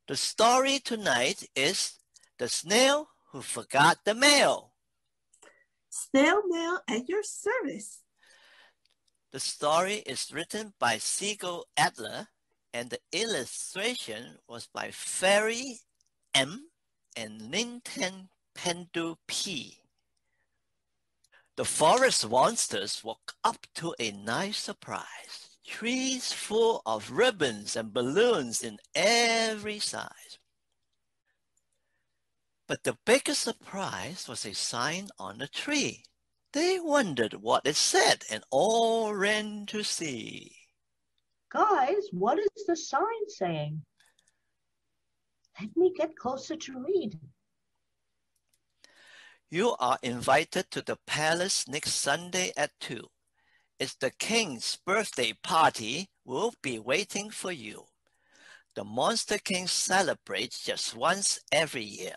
The story tonight is The Snail Who Forgot the Mail. Snail mail at your service. The story is written by Siegel Adler, and the illustration was by Ferry M. and Linton Pendu P. The forest monsters woke up to a nice surprise. Trees full of ribbons and balloons in every size. But the biggest surprise was a sign on the tree. They wondered what it said and all ran to see. Guys, what is the sign saying? Let me get closer to read. You are invited to the palace next Sunday at 2. It's the king's birthday party. We'll be waiting for you. The Monster King celebrates just once every year.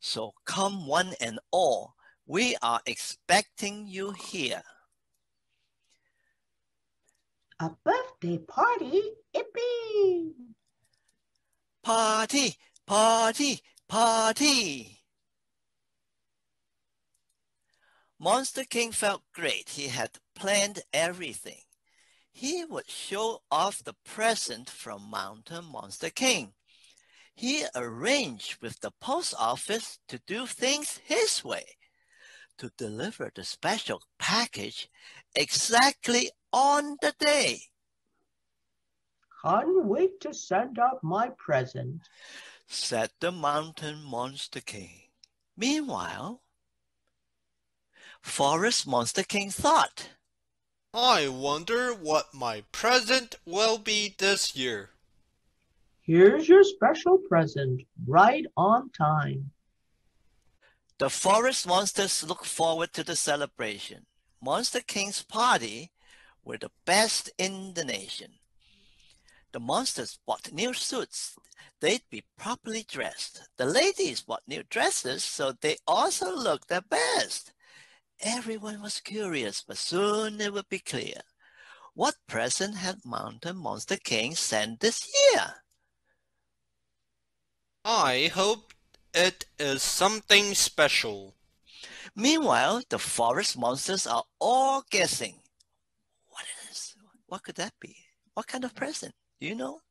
So come one and all. We are expecting you here. A birthday party? Yippee! Party, party, party! Monster King felt great. He had planned everything. He would show off the present from Mountain Monster King. He arranged with the post office to do things his way, to deliver the special package exactly on the day. Can't wait to send out my present, said the Mountain Monster King. Meanwhile, Forest Monster King thought, I wonder what my present will be this year. Here's your special present, right on time. The forest monsters looked forward to the celebration. Monster King's party were the best in the nation. The monsters bought new suits. They'd be properly dressed. The ladies bought new dresses, so they also looked their best. Everyone was curious, but soon it would be clear. What present had Mountain Monster King sent this year? I hope it is something special. Meanwhile, the forest monsters are all guessing. What is? What could that be? What kind of present? Do you know?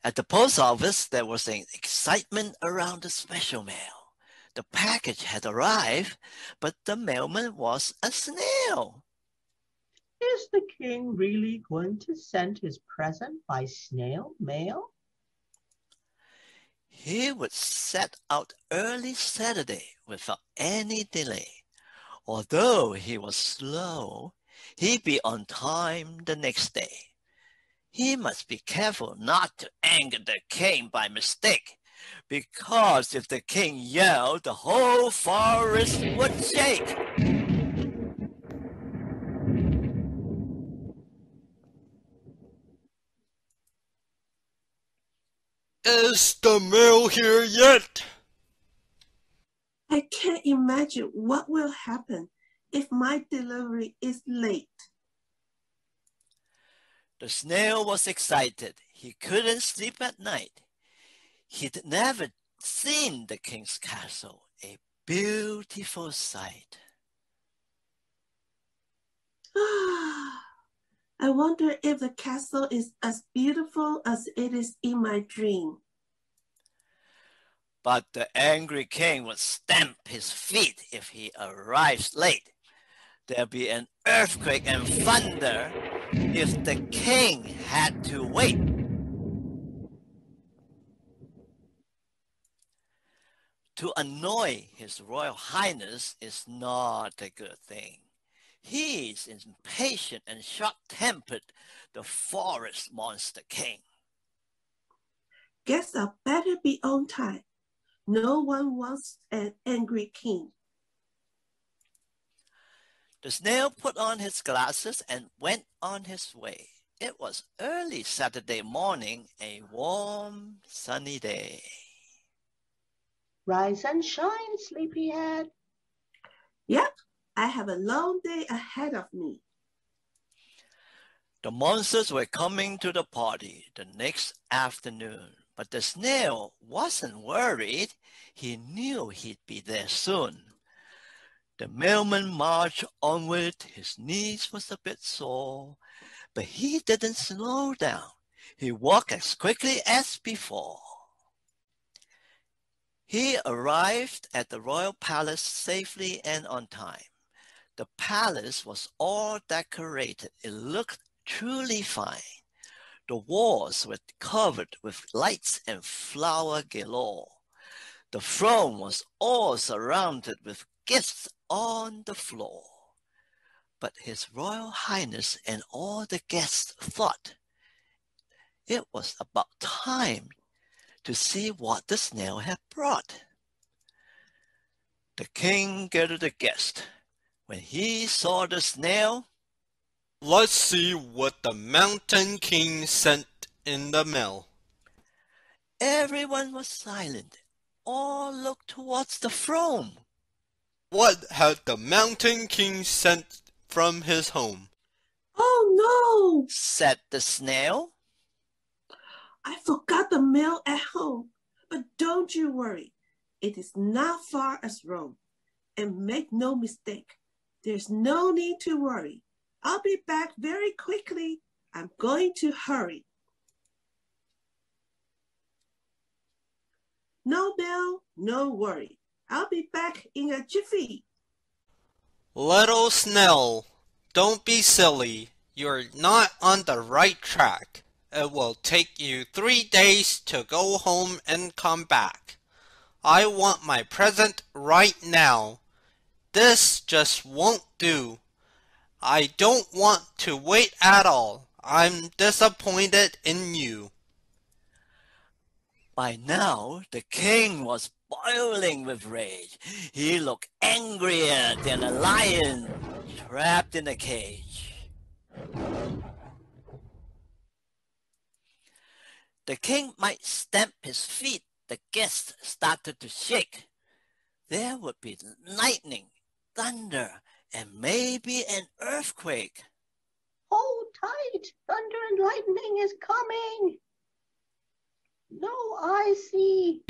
At the post office, there was an excitement around the special mail. The package had arrived, but the mailman was a snail. Is the king really going to send his present by snail mail? He would set out early Saturday without any delay. Although he was slow, he'd be on time the next day. He must be careful not to anger the king by mistake, because if the king yelled, the whole forest would shake. Is the mail here yet? I can't imagine what will happen if my delivery is late. The snail was excited. He couldn't sleep at night. He'd never seen the king's castle, a beautiful sight. I wonder if the castle is as beautiful as it is in my dream. But the angry king would stamp his feet if he arrives late. There'd be an earthquake and thunder if the king had to wait. To annoy His Royal Highness is not a good thing. He's impatient and short-tempered, the Forest Monster King. Guess I better be on time. No one wants an angry king. The snail put on his glasses and went on his way. It was early Saturday morning, a warm, sunny day. Rise and shine, sleepyhead. Yep, I have a long day ahead of me. The monsters were coming to the party the next afternoon, but the snail wasn't worried. He knew he'd be there soon. The mailman marched onward. His knees was a bit sore, but he didn't slow down. He walked as quickly as before. He arrived at the royal palace safely and on time. The palace was all decorated. It looked truly fine. The walls were covered with lights and flower galore. The throne was all surrounded with gifts on the floor. But His Royal Highness and all the guests thought it was about time to see what the snail had brought. The king gathered the guests. When he saw the snail, Let's see what the Mountain King sent in the mail. everyone was silent. All looked towards the throne. What had the Mountain King sent from his home? Oh no! Said the snail. I forgot the mail at home. But don't you worry. It is not far as Rome. And make no mistake, there's no need to worry. I'll be back very quickly. I'm going to hurry. No mail, no worry. I'll be back in a jiffy. Little Snail, don't be silly. You're not on the right track. It will take you 3 days to go home and come back. I want my present right now. This just won't do. I don't want to wait at all. I'm disappointed in you. By now, the king was boiling with rage. He looked angrier than a lion trapped in a cage. The king might stamp his feet. The guests started to shake. There would be lightning, thunder, and maybe an earthquake. Hold tight! Thunder and lightning is coming! No, I see.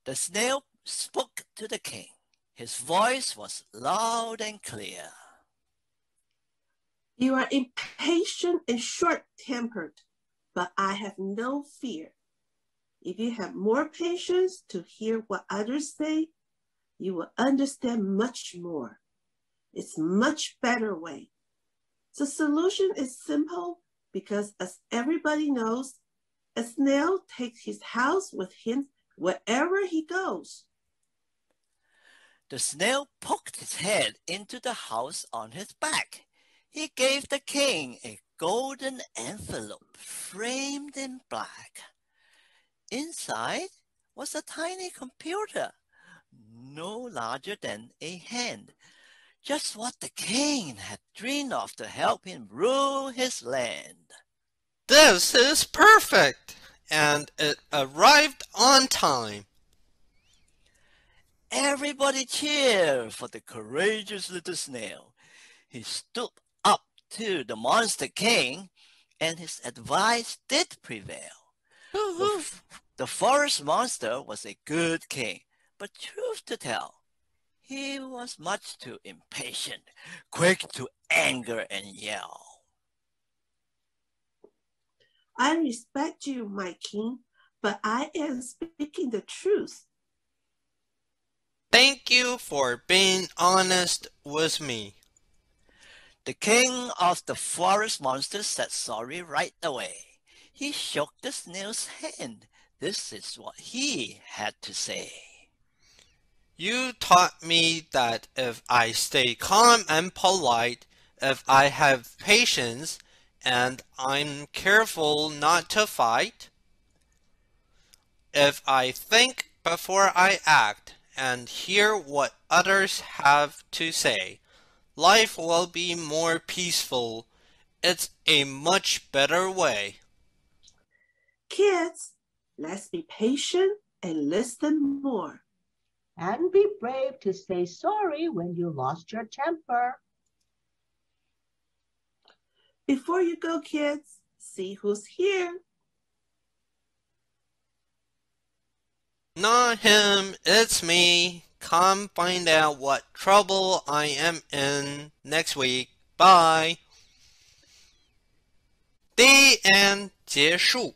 The snail spoke to the king. His voice was loud and clear. You are impatient and short-tempered, but I have no fear. If you have more patience to hear what others say, you will understand much more. It's a much better way. The solution is simple because, as everybody knows, a snail takes his house with him wherever he goes. The snail poked his head into the house on his back. He gave the king a golden envelope framed in black. Inside was a tiny computer, no larger than a hand, just what the king had dreamed of to help him rule his land. This is perfect! And it arrived on time. Everybody cheered for the courageous little snail. He stood up to the monster king, and his advice did prevail. The forest monster was a good king, but truth to tell, he was much too impatient, quick to anger and yell. I respect you, my king, but I am speaking the truth. Thank you for being honest with me. The king of the forest monsters said sorry right away. He shook the snail's hand. This is what he had to say. You taught me that if I stay calm and polite, if I have patience, and I'm careful not to fight, if I think before I act and hear what others have to say, life will be more peaceful. It's a much better way. Kids, let's be patient and listen more. And be brave to say sorry when you lost your temper. Before you go, kids, see who's here. Not him, it's me. Come find out what trouble I am in next week. Bye. The end. 结束。